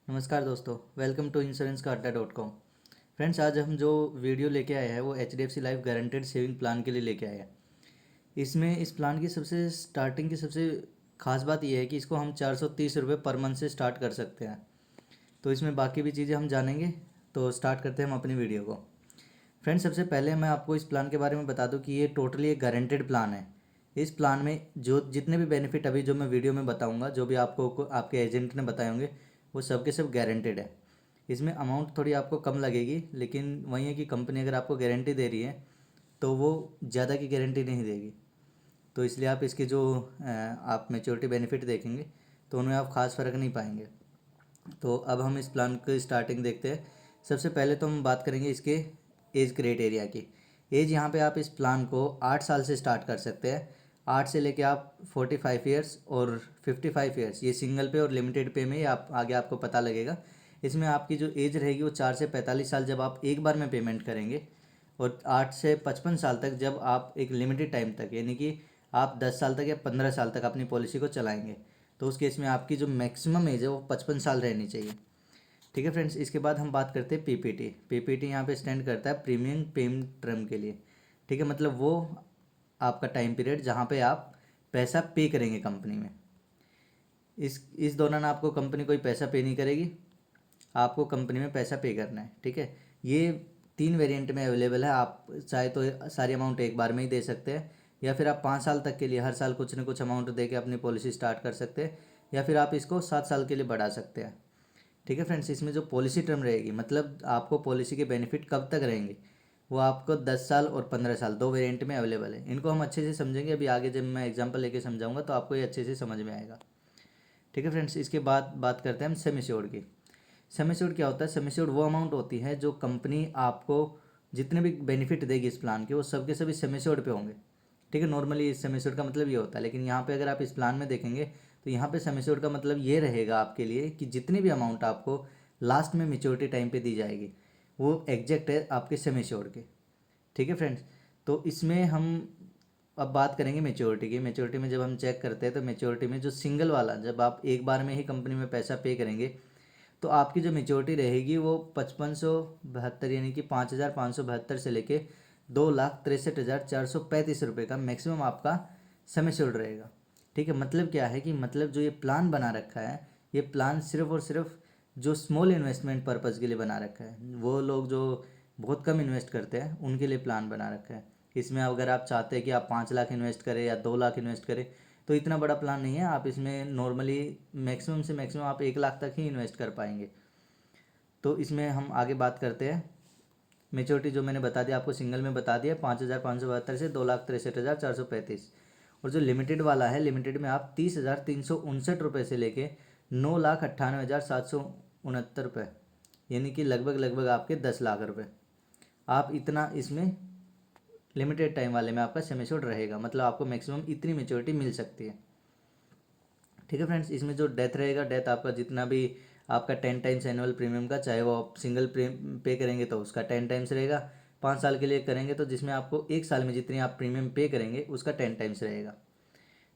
नमस्कार दोस्तों, welcome to insurance का अड्डा.com। फ्रेंड्स, आज हम जो वीडियो लेके आए हैं वो HDFC life guaranteed saving plan के लिए लेके आए हैं। इसमें इस प्लान की सबसे स्टार्टिंग की सबसे खास बात यह है कि इसको हम 430 रुपये पर मंथ से स्टार्ट कर सकते हैं। तो इसमें बाकी भी चीज़ें हम जानेंगे। तो स्टार्ट करते हैं हम अपनी वीडियो को। फ्रेंड्स, सबसे पहले मैं आपको इस प्लान के बारे में बता दूं कि ये टोटली एक गारंटेड प्लान है। इस प्लान में जो जितने भी बेनिफिट अभी जो मैं वीडियो में बताऊंगा, जो भी आपको आपके एजेंट ने बताए होंगे, वो सब के सब गारंटेड है। इसमें अमाउंट थोड़ी आपको कम लगेगी, लेकिन वही है कि कंपनी अगर आपको गारंटी दे रही है तो वो ज़्यादा की गारंटी नहीं देगी। तो इसलिए आप इसके जो आप मैच्योरिटी बेनिफिट देखेंगे तो उनमें आप खास फ़र्क नहीं पाएंगे। तो अब हम इस प्लान की स्टार्टिंग देखते हैं। सबसे पहले तो हम बात करेंगे इसके एज क्राइटेरिया की। एज यहाँ पे आप इस प्लान को 8 साल से स्टार्ट कर सकते हैं। 8 से लेके आप 45 ईयर्स और 55 ईयर्स, ये सिंगल पे और लिमिटेड पे में ही आप आगे आपको पता लगेगा। इसमें आपकी जो एज रहेगी वो 4 से 45 साल जब आप एक बार में पेमेंट करेंगे, और 8 से 55 साल तक जब आप एक लिमिटेड टाइम तक, यानी कि आप 10 साल तक या 15 साल तक अपनी पॉलिसी को चलाएंगे, तो उस केस में आपकी जो मैक्सिमम एज है वो 55 साल रहनी चाहिए। ठीक है फ्रेंड्स, इसके बाद हम बात करते हैं पीपीटी। पीपीटी यहाँ पे स्टैंड करता है प्रीमियम पेमेंट टर्म के लिए। ठीक है, मतलब वो आपका टाइम पीरियड जहाँ पे आप पैसा पे करेंगे कंपनी में। इस दौरान आपको कंपनी कोई पैसा पे नहीं करेगी, आपको कंपनी में पैसा पे करना है। ठीक है, ये 3 वेरिएंट में अवेलेबल है। आप चाहे तो सारी अमाउंट एक बार में ही दे सकते हैं, या फिर आप 5 साल तक के लिए हर साल कुछ न कुछ अमाउंट दे के अपनी पॉलिसी स्टार्ट कर सकते हैं, या फिर आप इसको 7 साल के लिए बढ़ा सकते हैं। ठीक है फ्रेंड्स, इसमें जो पॉलिसी टर्म रहेगी, मतलब आपको पॉलिसी के बेनिफिट कब तक रहेंगे, वो आपको 10 साल और 15 साल दो वेरिएंट में अवेलेबल है। इनको हम अच्छे से समझेंगे अभी आगे, जब मैं एग्जांपल लेके समझाऊंगा तो आपको ये अच्छे से समझ में आएगा। ठीक है फ्रेंड्स, इसके बाद बात करते हैं हम सेम एश्योर्ड की। सम एश्योर्ड क्या होता है? सम एश्योर्ड वो अमाउंट होती है जो कंपनी आपको जितने भी बेनिफिट देगी इस प्लान के, वो सब के सभी सम एश्योर्ड पे होंगे। ठीक है, नॉर्मली इस सम एश्योर्ड का मतलब ये होता है, लेकिन यहाँ पे अगर आप इस प्लान में देखेंगे तो यहाँ पे सम एश्योर्ड का मतलब ये रहेगा आपके लिए कि जितनी भी अमाउंट आपको लास्ट में मेच्योरिटी टाइम पे दी जाएगी वो एग्जैक्ट है आपके सम एश्योर्ड के। ठीक है फ्रेंड्स, तो इसमें हम अब बात करेंगे मेच्योरिटी की। मेच्योरिटी में जब हम चेक करते हैं तो मेच्योरिटी में जो सिंगल वाला, जब आप एक बार में ही कंपनी में पैसा पे करेंगे, तो आपकी जो मेच्योरिटी रहेगी वो 5572, यानी कि 5572 से लेके 2,63,435 रुपये का मैक्सिमम आपका सम एश्योर्ड रहेगा। ठीक है, मतलब क्या है कि मतलब जो ये प्लान बना रखा है, ये प्लान सिर्फ और सिर्फ जो स्मॉल इन्वेस्टमेंट पर्पज़ के लिए बना रखा है, वो लोग जो बहुत कम इन्वेस्ट करते हैं उनके लिए प्लान बना रखा है। इसमें अगर आप चाहते हैं कि आप 5 लाख इन्वेस्ट करें या 2 लाख इन्वेस्ट करें, तो इतना बड़ा प्लान नहीं है। आप इसमें नॉर्मली मैक्सिमम से मैक्सिमम आप 1 लाख तक ही इन्वेस्ट कर पाएंगे। तो इसमें हम आगे बात करते हैं। मेच्योरिटी जो मैंने बता दिया आपको, सिंगल में बता दिया 5572 से 2,63,435। और जो लिमिटेड वाला है, लिमिटेड में आप 30,359 रुपये से लेके 9,98,769 रुपये, यानी कि लगभग आपके 10 लाख रुपये, आप इतना इसमें लिमिटेड टाइम वाले में आपका सम एश्योर्ड रहेगा। मतलब आपको मैक्सिमम इतनी मेच्योरिटी मिल सकती है। ठीक है फ्रेंड्स, इसमें जो डेथ रहेगा, डेथ आपका जितना भी आपका 10 टाइम्स एनुअल प्रीमियम का, चाहे वो आप सिंगल पे करेंगे तो उसका 10 टाइम्स रहेगा। 5 साल के लिए करेंगे तो जिसमें आपको एक साल में जितनी आप प्रीमियम पे करेंगे उसका 10 टाइम्स रहेगा।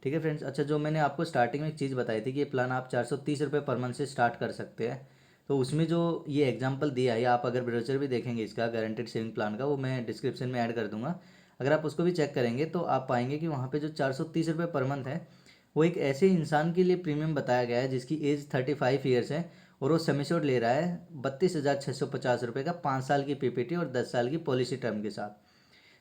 ठीक है फ्रेंड्स, अच्छा, जो मैंने आपको स्टार्टिंग में एक चीज़ बताई थी कि ये प्लान आप 430 रुपये पर मंथ से स्टार्ट कर सकते हैं, तो उसमें जो ये एग्जांपल दिया है, आप अगर ब्रोचर भी देखेंगे इसका गारंटेड सेविंग प्लान का, वो मैं डिस्क्रिप्शन में ऐड कर दूंगा। अगर आप उसको भी चेक करेंगे तो आप पाएंगे कि वहाँ पे जो 430 रुपये पर मंथ है, वो एक ऐसे इंसान के लिए प्रीमियम बताया गया है जिसकी एज 35 ईयर्स है, और वो सम एश्योर्ड ले रहा है 32,650 रुपये का, 5 साल की पीपीटी और 10 साल की पॉलिसी टर्म के साथ।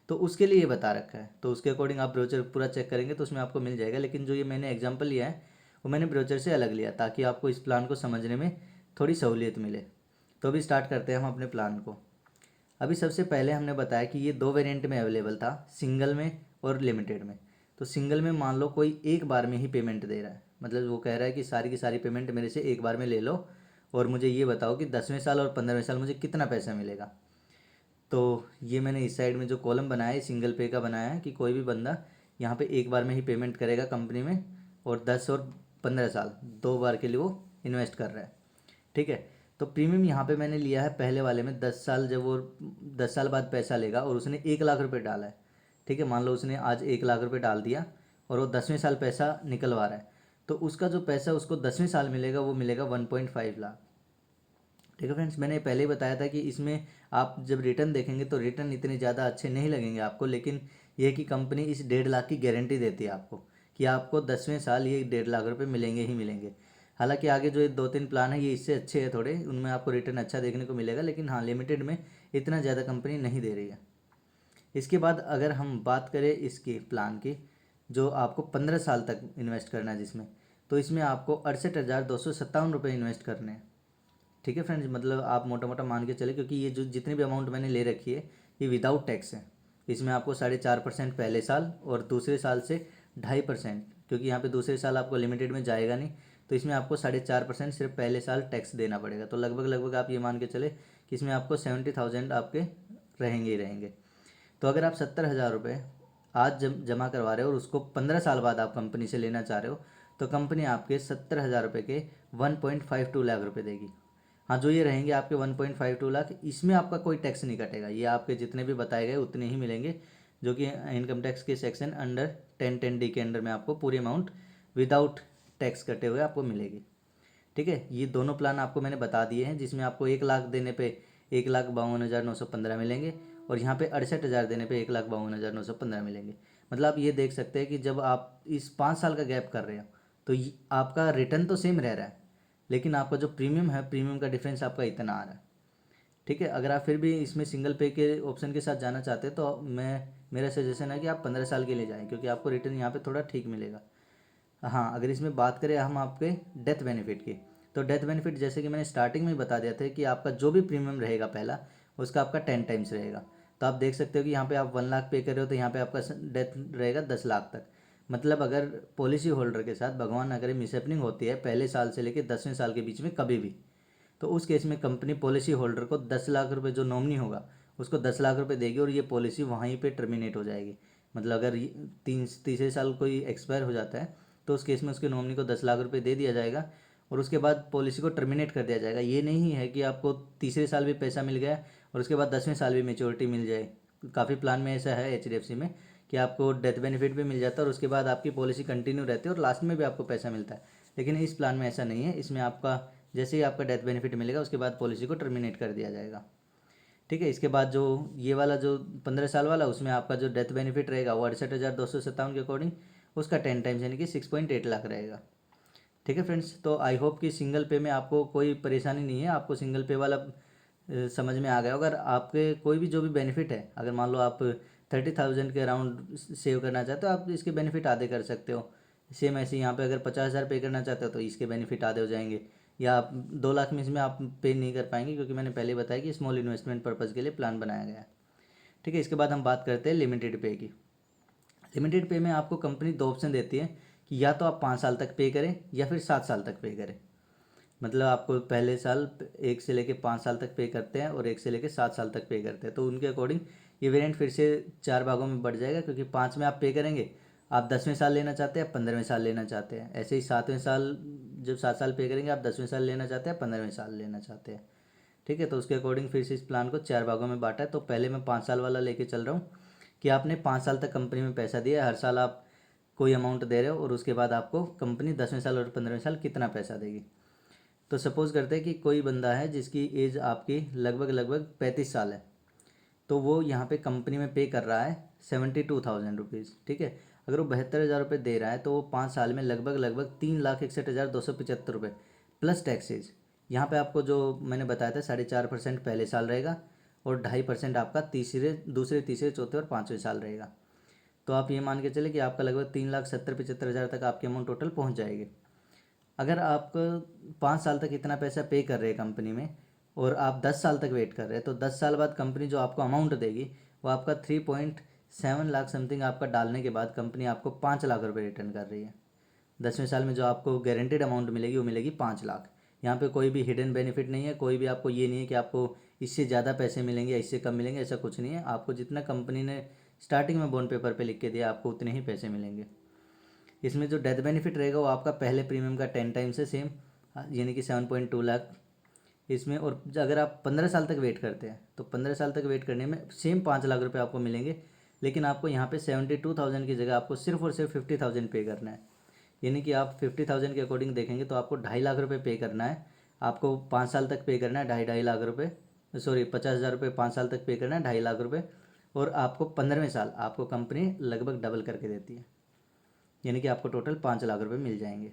तो उसके लिए ये बता रखा है, तो उसके अकॉर्डिंग आप ब्रोचर पूरा चेक करेंगे तो उसमें आपको मिल जाएगा। लेकिन जो ये मैंने एग्जांपल लिया है वो मैंने ब्रोचर से अलग लिया, ताकि आपको इस प्लान को समझने में थोड़ी सहूलियत मिले। तो अभी स्टार्ट करते हैं हम अपने प्लान को। अभी सबसे पहले हमने बताया कि ये दो वेरिएंट में अवेलेबल था, सिंगल में और लिमिटेड में। तो सिंगल में मान लो कोई एक बार में ही पेमेंट दे रहा है, मतलब वो कह रहा है कि सारी की सारी पेमेंट मेरे से एक बार में ले लो, और मुझे ये बताओ कि 10वें साल और 15वें साल मुझे कितना पैसा मिलेगा। तो ये मैंने इस साइड में जो कॉलम बनाया है सिंगल पे का बनाया है, कि कोई भी बंदा यहाँ पे एक बार में ही पेमेंट करेगा कंपनी में, और 10 और 15 साल दो बार के लिए वो इन्वेस्ट कर रहा है। ठीक है, तो प्रीमियम यहाँ पे मैंने लिया है पहले वाले में 10 साल, जब वो 10 साल बाद पैसा लेगा और उसने 1 लाख रुपये डाला है। ठीक है, मान लो उसने आज 1 लाख रुपये डाल दिया और वो 10वें साल पैसा निकलवा रहा है, तो उसका जो पैसा उसको 10वें साल मिलेगा वो मिलेगा 1.5 लाख। ठीक है फ्रेंड्स, मैंने पहले ही बताया था कि इसमें आप जब रिटर्न देखेंगे तो रिटर्न इतने ज़्यादा अच्छे नहीं लगेंगे आपको, लेकिन ये कि कंपनी इस 1.5 लाख की गारंटी देती है आपको कि आपको 10वें साल ये 1.5 लाख रुपए मिलेंगे ही मिलेंगे। हालांकि आगे जो ये 2-3 प्लान है ये इससे अच्छे हैं थोड़े, उनमें आपको रिटर्न अच्छा देखने को मिलेगा, लेकिन हाँ लिमिटेड में इतना ज़्यादा कंपनी नहीं दे रही है। इसके बाद अगर हम बात करें इसकी प्लान की, जो आपको 15 साल तक इन्वेस्ट करना है जिसमें, तो इसमें आपको 68,257 रुपये इन्वेस्ट करने हैं। ठीक है फ्रेंड्स, मतलब आप मोटा मोटा मान के चले, क्योंकि ये जो जितनी भी अमाउंट मैंने ले रखी है ये विदाउट टैक्स है। इसमें आपको 4.5% पहले साल और दूसरे साल से 2.5%, क्योंकि यहाँ पे दूसरे साल आपको लिमिटेड में जाएगा नहीं, तो इसमें आपको 4.5% सिर्फ पहले साल टैक्स देना पड़ेगा। तो लगभग लगभग आप ये मान के चले कि इसमें आपको 70,000 आपके रहेंगे ही रहेंगे। तो अगर आप 70,000 रुपये आज जमा करवा रहे हो और उसको 15 साल बाद आप कंपनी से लेना चाह रहे हो, तो कंपनी आपके 70,000 रुपये के 1.52 लाख रुपये देगी। हाँ, जो ये रहेंगे आपके 1.52 लाख, इसमें आपका कोई टैक्स नहीं कटेगा, ये आपके जितने भी बताए गए उतने ही मिलेंगे, जो कि इनकम टैक्स के सेक्शन अंडर 10(10)(d) के अंडर में आपको पूरी अमाउंट विदाउट टैक्स कटे हुए आपको मिलेगी। ठीक है, ये दोनों प्लान आपको मैंने बता दिए हैं, जिसमें आपको 1 लाख देने पे 1,52,915 मिलेंगे, और यहाँ पे 68,000 देने पे 1,52,915 मिलेंगे। मतलब आप ये देख सकते हैं कि जब आप इस 5 साल का गैप कर रहे हो तो आपका रिटर्न तो सेम रह रहा है, लेकिन आपका जो प्रीमियम है, प्रीमियम का डिफरेंस आपका इतना आ रहा है। ठीक है, अगर आप फिर भी इसमें सिंगल पे के ऑप्शन के साथ जाना चाहते हैं तो मेरा सजेशन है कि आप 15 साल के लिए जाएं, क्योंकि आपको रिटर्न यहाँ पे थोड़ा ठीक मिलेगा। हाँ, अगर इसमें बात करें हम आपके डेथ बेनिफिट की, तो डेथ बेनिफिट जैसे कि मैंने स्टार्टिंग में ही बता दिया था कि आपका जो भी प्रीमियम रहेगा पहला, उसका आपका 10 टाइम्स रहेगा। तो आप देख सकते हो कि यहाँ पे आप 1 लाख पे कर रहे हो, तो यहाँ पे आपका डेथ रहेगा 10 लाख तक। मतलब अगर पॉलिसी होल्डर के साथ भगवान ना करे मिसहैपनिंग होती है पहले साल से लेकर 10वें साल के बीच में कभी भी, तो उस केस में कंपनी पॉलिसी होल्डर को 10 लाख रुपये, जो नॉमिनी होगा उसको 10 लाख रुपये देगी, और ये पॉलिसी वहीं पे टर्मिनेट हो जाएगी। मतलब अगर तीसरे साल कोई एक्सपायर हो जाता है तो उस केस में उसके नॉमिनी को 10 लाख रुपये दे दिया जाएगा, और उसके बाद पॉलिसी को टर्मिनेट कर दिया जाएगा। ये नहीं है कि आपको तीसरे साल भी पैसा मिल गया और उसके बाद 10वें साल भी मेच्योरिटी मिल जाए। काफ़ी प्लान में ऐसा है HDFC में कि आपको डेथ बेनिफिट भी मिल जाता है और उसके बाद आपकी पॉलिसी कंटिन्यू रहती है और लास्ट में भी आपको पैसा मिलता है। लेकिन इस प्लान में ऐसा नहीं है, इसमें आपका जैसे ही आपका डेथ बेनिफिट मिलेगा उसके बाद पॉलिसी को टर्मिनेट कर दिया जाएगा। ठीक है, इसके बाद जो ये वाला जो 15 साल वाला, उसमें आपका जो डेथ बेनिफिट रहेगा वो 68,257 के अकॉर्डिंग उसका 10 टाइम्स यानी कि 6.8 लाख रहेगा। ठीक है फ्रेंड्स, तो आई होप कि सिंगल पे में आपको कोई परेशानी नहीं है, आपको सिंगल पे वाला समझ में आ गया। अगर आपके कोई भी जो भी बेनिफिट है, अगर मान लो आप 30,000 के अराउंड सेव करना चाहते हो, आप इसके बेनिफिट आधे कर सकते हो। सेम ऐसे यहाँ पे अगर 50,000 पे करना चाहते हो तो इसके बेनिफिट आधे हो जाएंगे, या आप 2 लाख में इसमें आप पे नहीं कर पाएंगे, क्योंकि मैंने पहले बताया कि स्मॉल इन्वेस्टमेंट पर्पज़ के लिए प्लान बनाया गया है। ठीक है, इसके बाद हम बात करते हैं लिमिटेड पे की। लिमिटेड पे में आपको कंपनी दो ऑप्शन देती है कि या तो आप 5 साल तक पे करें या फिर 7 साल तक पे करें। मतलब आपको पहले साल 1 से लेके 5 साल तक पे करते हैं और 1 से लेके 7 साल तक पे करते हैं, तो उनके अकॉर्डिंग ये वेरिएंट फिर से 4 भागों में बढ़ जाएगा, क्योंकि 5 में आप पे करेंगे, आप 10वें साल लेना चाहते हैं, 15वें साल लेना चाहते हैं। ऐसे ही 7वें साल, जब 7 साल पे करेंगे आप 10वें साल लेना चाहते हैं, 15वें साल लेना चाहते हैं। ठीक है, तो उसके अकॉर्डिंग फिर से इस प्लान को 4 भागों में बांटा है। तो पहले मैं 5 साल वाला लेके चल रहा हूँ कि आपने 5 साल तक कंपनी में पैसा दिया, हर साल आप कोई अमाउंट दे रहे हो, और उसके बाद आपको कंपनी 10वें साल और 15वें साल कितना पैसा देगी। तो सपोज़ करते हैं कि कोई बंदा है जिसकी एज आपकी लगभग लगभग 35 साल है, तो वो यहाँ पे कंपनी में पे कर रहा है 72,000 रुपीज़। ठीक है, अगर वो 72,000 रुपये दे रहा है तो वो 5 साल में लगभग लगभग 3,61,275 रुपये प्लस टैक्सेज। यहाँ पे आपको जो मैंने बताया था 4.5% पहले साल रहेगा और 2.5% आपका दूसरे तीसरे चौथे और 5वें साल रहेगा। तो आप ये मान के चले कि आपका लगभग 3,70,75,000 तक आपकी अमाउंट टोटल पहुँच जाएगी। अगर आप 5 साल तक इतना पैसा पे कर रहे हैं कंपनी में और आप 10 साल तक वेट कर रहे हैं, तो 10 साल बाद कंपनी जो आपको अमाउंट देगी वो आपका 3.7 लाख समथिंग आपका डालने के बाद कंपनी आपको 5 लाख रुपये रिटर्न कर रही है। 10वें साल में जो आपको गारंटेड अमाउंट मिलेगी वो मिलेगी 5 लाख। यहाँ पे कोई भी हिडन बेनिफिट नहीं है, कोई भी आपको ये नहीं है कि आपको इससे ज़्यादा पैसे मिलेंगे या इससे कम मिलेंगे, ऐसा कुछ नहीं है। आपको जितना कंपनी ने स्टार्टिंग में बॉन्ड पेपर पे लिख के दिया आपको उतने ही पैसे मिलेंगे। इसमें जो डेथ बेनिफिट रहेगा वो आपका पहले प्रीमियम का 10 टाइम्स है सेम, यानी कि 7.2 लाख इसमें। और अगर आप 15 साल तक वेट करते हैं तो 15 साल तक वेट करने में सेम 5 लाख रुपये आपको मिलेंगे, लेकिन आपको यहाँ पे 72,000 की जगह आपको सिर्फ और सिर्फ 50,000 पे करना है। यानी कि आप 50,000 के अकॉर्डिंग देखेंगे तो आपको 2.5 लाख रुपये पे करना है आपको 5 साल तक पे करना है 2.5 लाख रुपये, सॉरी 50,000 रुपये 5 साल तक पे करना है 2.5 लाख रुपये, और आपको 15वें साल आपको कंपनी लगभग डबल करके देती है, यानी कि आपको टोटल 5 लाख रुपये मिल जाएंगे।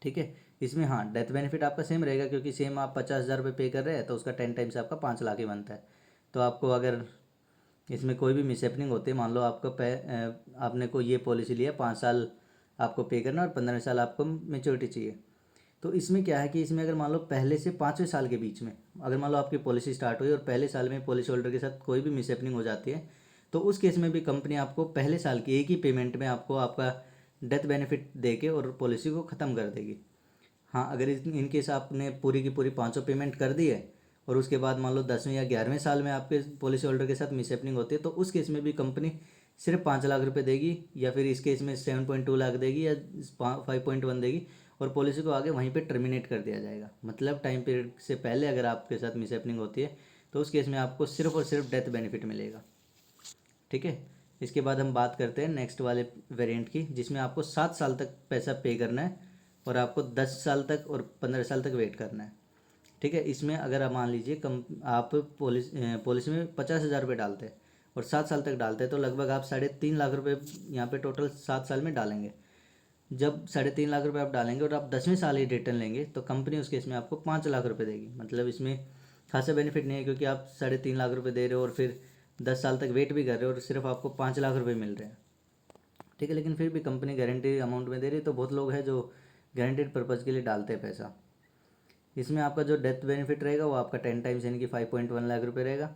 ठीक है, इसमें हाँ डेथ बेनिफिट आपका सेम रहेगा, क्योंकि सेम आप 50,000 रुपये पे कर रहे हैं तो उसका 10 टाइम्स आपका 5 लाख ही बनता है। तो आपको अगर इसमें कोई भी मिसहैपनिंग होती है, मान लो आपको आपने को ये पॉलिसी लिया 5 साल आपको पे करना और 15वें साल आपको मेच्योरिटी चाहिए, तो इसमें क्या है कि इसमें अगर मान लो पहले से 5वें साल के बीच में अगर मान लो आपकी पॉलिसी स्टार्ट हुई और पहले साल में पॉलिसी होल्डर के साथ कोई भी मिसहैपनिंग हो जाती है, तो उस केस में भी कंपनी आपको पहले साल की एक ही पेमेंट में आपको आपका डेथ बेनिफिट दे के और पॉलिसी को ख़त्म कर देगी। हाँ, अगर इन केस आपने पूरी की पूरी 500 पेमेंट कर दी है और उसके बाद मान लो 10वें या 11वें साल में आपके पॉलिसी होल्डर के साथ मिसहैपनिंग होती है, तो उस केस में भी कंपनी सिर्फ 5 लाख रुपये देगी, या फिर इस केस में 7.2 लाख देगी या 5.1 देगी, और पॉलिसी को आगे वहीं पे टर्मिनेट कर दिया जाएगा। मतलब टाइम पीरियड से पहले अगर आपके साथ मिसहैपनिंग होती है तो उस केस में आपको सिर्फ और सिर्फ डेथ बेनिफिट मिलेगा। ठीक है, इसके बाद हम बात करते हैं नेक्स्ट वाले वेरिएंट की, जिसमें आपको 7 साल तक पैसा पे करना है और आपको 10 साल तक और 15 साल तक वेट करना है। ठीक है, इसमें अगर आप मान लीजिए आप पॉलिसी में 50,000 रुपये डालते हैं और 7 साल तक डालते हैं, तो लगभग आप 3.5 लाख रुपये यहाँ पे टोटल 7 साल में डालेंगे। जब 3.5 लाख रुपये आप डालेंगे और आप 10वें साल ही रिटर्न लेंगे, तो कंपनी उस केस में आपको 5 लाख रुपये देगी। मतलब इसमें खासा बेनिफिट नहीं है, क्योंकि आप 3.5 लाख रुपये दे रहे हो और फिर 10 साल तक वेट भी कर रहे हो और सिर्फ आपको 5 लाख रुपये मिल रहे हैं। ठीक है, लेकिन फिर भी कंपनी गारंटी अमाउंट में दे रही है, तो बहुत लोग हैं जो गारंटीड पर्पज़ के लिए डालते हैं पैसा। इसमें आपका जो डेथ बेनिफिट रहेगा वो आपका 10 टाइम्स यानी कि 5.1 लाख रुपये रहेगा।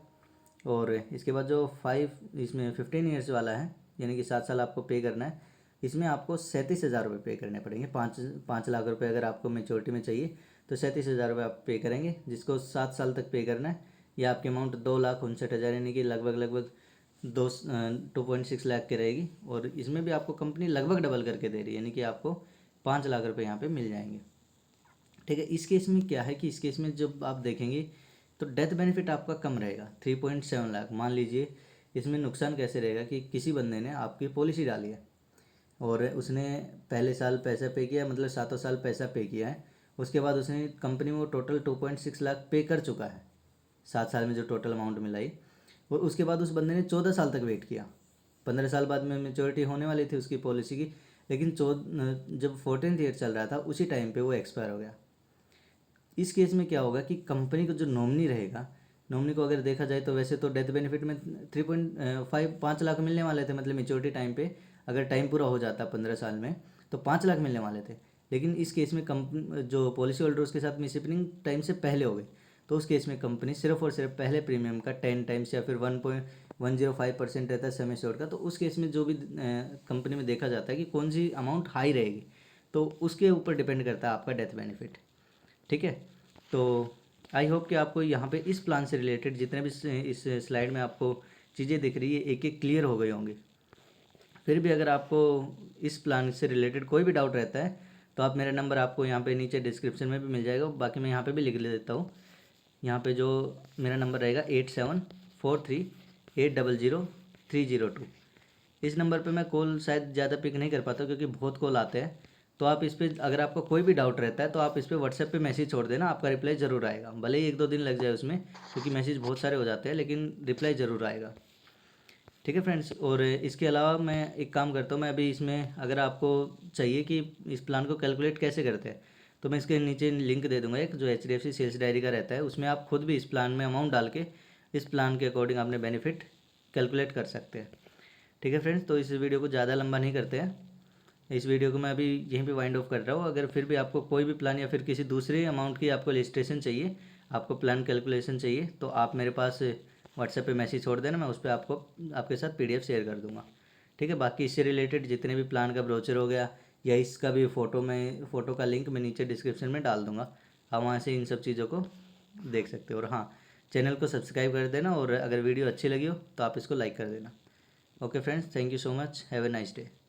और इसके बाद जो 15 ईयर्स वाला है, यानी कि 7 साल आपको पे करना है, इसमें आपको 37,000 रुपये पे करने पड़ेंगे। 5 लाख रुपये अगर आपको मेच्योरिटी में चाहिए तो 37,000 रुपये आप पे करेंगे, जिसको 7 साल तक पे करना है। या आपकी अमाउंट 2,59,000 यानी कि लगभग 2.6 लाख की रहेगी, और इसमें भी आपको कंपनी लगभग डबल करके दे रही है, यानी कि आपको 5 लाख रुपये यहाँ पे मिल जाएंगे। ठीक है, इस केस में क्या है कि इस केस में जब आप देखेंगे तो डेथ बेनिफिट आपका कम रहेगा 3.7 लाख। मान लीजिए इसमें नुकसान कैसे रहेगा कि किसी बंदे ने आपकी पॉलिसी डाली है और उसने पहले साल पैसा पे किया, मतलब 7 साल पैसा पे किया है, उसके बाद उसने कंपनी में वो टोटल 2.6 लाख पे कर चुका है 7 साल में जो टोटल अमाउंट मिलाई, और उसके बाद उस बंदे ने 14 साल तक वेट किया। 15 साल बाद में मेच्योरिटी होने वाली थी उसकी पॉलिसी की, लेकिन जब 14th ईयर चल रहा था उसी टाइम पे वो एक्सपायर हो गया। इस केस में क्या होगा कि कंपनी को जो नॉमिनी रहेगा, नॉमिनी को अगर देखा जाए तो वैसे तो डेथ बेनिफिट में 5 लाख मिलने वाले थे, मतलब मेच्योरिटी टाइम पे अगर टाइम पूरा हो जाता 15 साल में तो 5 लाख मिलने वाले थे। लेकिन इस केस में कंपनी जो पॉलिसी होल्डर उसके साथ मिसहैपनिंग टाइम से पहले हो गई, तो उस केस में कंपनी सिर्फ और सिर्फ पहले प्रीमियम का 10 टाइम्स या फिर 1.105% रहता है समय श्योर का, तो उस केस में जो भी कंपनी में देखा जाता है कि कौन सी अमाउंट हाई रहेगी, तो उसके ऊपर डिपेंड करता है आपका डेथ बेनिफिट। ठीक है, तो आई होप कि आपको यहाँ पे इस प्लान से रिलेटेड जितने भी इस स्लाइड में आपको चीज़ें दिख रही है एक एक क्लियर हो गई होंगी। फिर भी अगर आपको इस प्लान से रिलेटेड कोई भी डाउट रहता है तो आप मेरा नंबर आपको यहाँ पे नीचे डिस्क्रिप्शन में भी मिल जाएगा, बाकी मैं यहाँ पे भी लिख देता हूँ। यहाँ पे जो मेरा नंबर रहेगा 8743800302। इस नंबर पे मैं कॉल शायद ज़्यादा पिक नहीं कर पाता क्योंकि बहुत कॉल आते हैं, तो आप इस पर अगर आपको कोई भी डाउट रहता है तो आप इस पर व्हाट्सएप पे मैसेज छोड़ देना, आपका रिप्लाई ज़रूर आएगा। भले ही 1-2 दिन लग जाए उसमें, क्योंकि मैसेज बहुत सारे हो जाते हैं, लेकिन रिप्लाई ज़रूर आएगा। ठीक है फ्रेंड्स, और इसके अलावा मैं एक काम करता हूँ, मैं अभी इसमें अगर आपको चाहिए कि इस प्लान को कैलकुलेट कैसे करते हैं, तो मैं इसके नीचे लिंक दे दूँगा एक, जो HDFC सेल्स डायरी का रहता है, उसमें आप खुद भी इस प्लान में अमाउंट डाल के इस प्लान के अकॉर्डिंग अपने बेनिफिट कैलकुलेट कर सकते हैं। ठीक है फ्रेंड्स, तो इस वीडियो को ज़्यादा लंबा नहीं करते हैं, इस वीडियो को मैं अभी यहीं पे वाइंड ऑफ कर रहा हूँ। अगर फिर भी आपको कोई भी प्लान या फिर किसी दूसरे अमाउंट की आपको लिस्टेशन चाहिए, आपको प्लान कैलकुलेशन चाहिए, तो आप मेरे पास व्हाट्सएप पे मैसेज छोड़ देना, मैं उस पर आपको आपके साथ PDF शेयर कर दूँगा। ठीक है, बाकी इससे रिलेटेड जितने भी प्लान का ब्रोचर हो गया या इसका भी फ़ोटो का लिंक मैं नीचे डिस्क्रिप्शन में डाल दूँगा, आप वहाँ से इन सब चीज़ों को देख सकते हो। और हाँ, चैनल को सब्सक्राइब कर देना, और अगर वीडियो अच्छी लगी हो तो आप इसको लाइक कर देना। Okay friends, thank you so much, have a nice day.